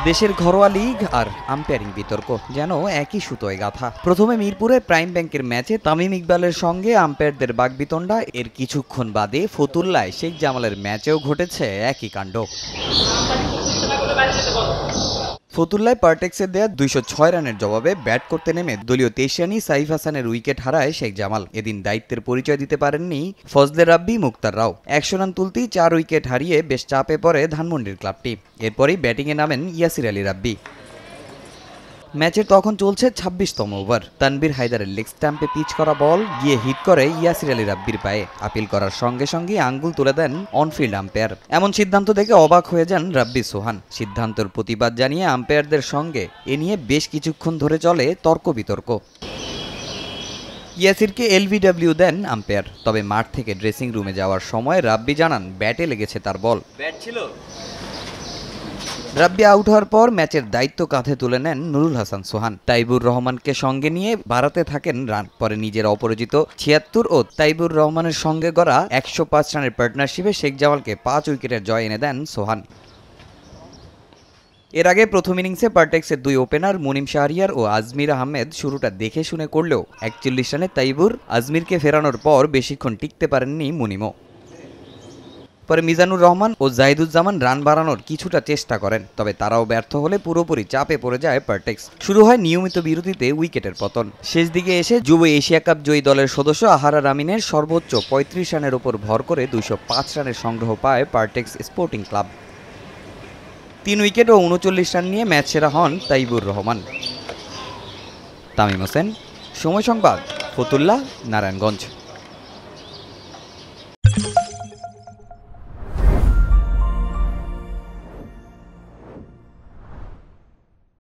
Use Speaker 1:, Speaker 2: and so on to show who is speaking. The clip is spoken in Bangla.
Speaker 1: দেশের ঘরোয়া লিগ আর আম্পায়ারিং বিতর্ক যেন একই সুতোয় গাঁথা। প্রথমে মিরপুরে প্রাইম ব্যাংকের ম্যাচে তামিম ইকবালের সঙ্গে আম্পায়ারদের বাগবিতণ্ডা, এর কিছুক্ষণ বাদে ফতুল্লায় শেখ জামালের ম্যাচেও ঘটেছে একই কাণ্ড। ফতুল্লায় পার্টেক্সের দেয়া ২০৬ রানের জবাবে ব্যাট করতে নেমে দলীয় ২৩ রানি সাইফ হাসানের উইকেট হারায় শেখ জামাল। এদিন দায়িত্বের পরিচয় দিতে পারেননি ফজলে রাব্বি, মুক্তার রাও। ১০০ রান তুলতেই ৪ উইকেট হারিয়ে বেশ চাপে পড়ে ধানমন্ডির ক্লাবটি। এরপরই ব্যাটিংয়ে নামেন ইয়াসির আলী রাব্বি। ম্যাচের তখন চলছে ২৬তম ওভার। তানভীর হায়দারের লেগ স্ট্যাম্পে পিচ করা বল গিয়ে হিট করে ইয়াসির আলী রাব্বির পায়ে। আপিল করার সঙ্গে সঙ্গে আঙ্গুল তুলে দেন অনফিল্ড আম্পায়ার। এমন সিদ্ধান্ত দেখে অবাক হয়ে যান রাব্বি সোহান। সিদ্ধান্তের প্রতিবাদ জানিয়ে আম্পায়ারদের সঙ্গে এ নিয়ে বেশ কিছুক্ষণ ধরে চলে তর্ক বিতর্ক। ইয়াসিরকে এলবিডব্লিউ দেন আম্পায়ার, তবে মাঠ থেকে ড্রেসিং রুমে যাওয়ার সময় রাব্বি জানান ব্যাটে লেগেছে তার বল। ব্যাট ছিল। রাব্বি আউট হওয়ার পর ম্যাচের দায়িত্ব কাঁধে তুলে নেন নুরুল হাসান সোহান। তাইবুর রহমানকে সঙ্গে নিয়ে বাড়াতে থাকেন রান। পরে নিজের অপরাজিত ৭৬ ও তাইবুর রহমানের সঙ্গে গড়া ১০৫ রানের পার্টনারশিপে শেখ জামালকে ৫ উইকেটের জয় এনে দেন সোহান। এর আগে প্রথম ইনিংসে পার্টেক্সের ২ ওপেনার মুনিম শাহরিয়ার ও আজমির আহমেদ শুরুটা দেখে শুনে করলেও ৪১ রানে তাইবুর আজমিরকে ফেরানোর পর বেশিক্ষণ টিকতে পারেননি মুনিমও। পরে মিজানুর রহমান ও জাহিদুজ্জামান রান বাড়ানোর কিছুটা চেষ্টা করেন, তবে তারাও ব্যর্থ হলে পুরোপুরি চাপে পড়ে যায় পার্টেক্স। শুরু হয় নিয়মিত বিরতিতে উইকেটের পতন। শেষ দিকে এসে যুব এশিয়া কাপ জয়ী দলের সদস্য আহারার আমিনের সর্বোচ্চ ৩৫ রানের ওপর ভর করে ২০৫ রানের সংগ্রহ পায় পার্টেক্স স্পোর্টিং ক্লাব। ৩ উইকেট ও ৩৯ রান নিয়ে ম্যাচ সেরা হন তাইবুর রহমান। তামিম হোসেন, সময় সংবাদ, ফতুল্লা, নারায়ণগঞ্জ।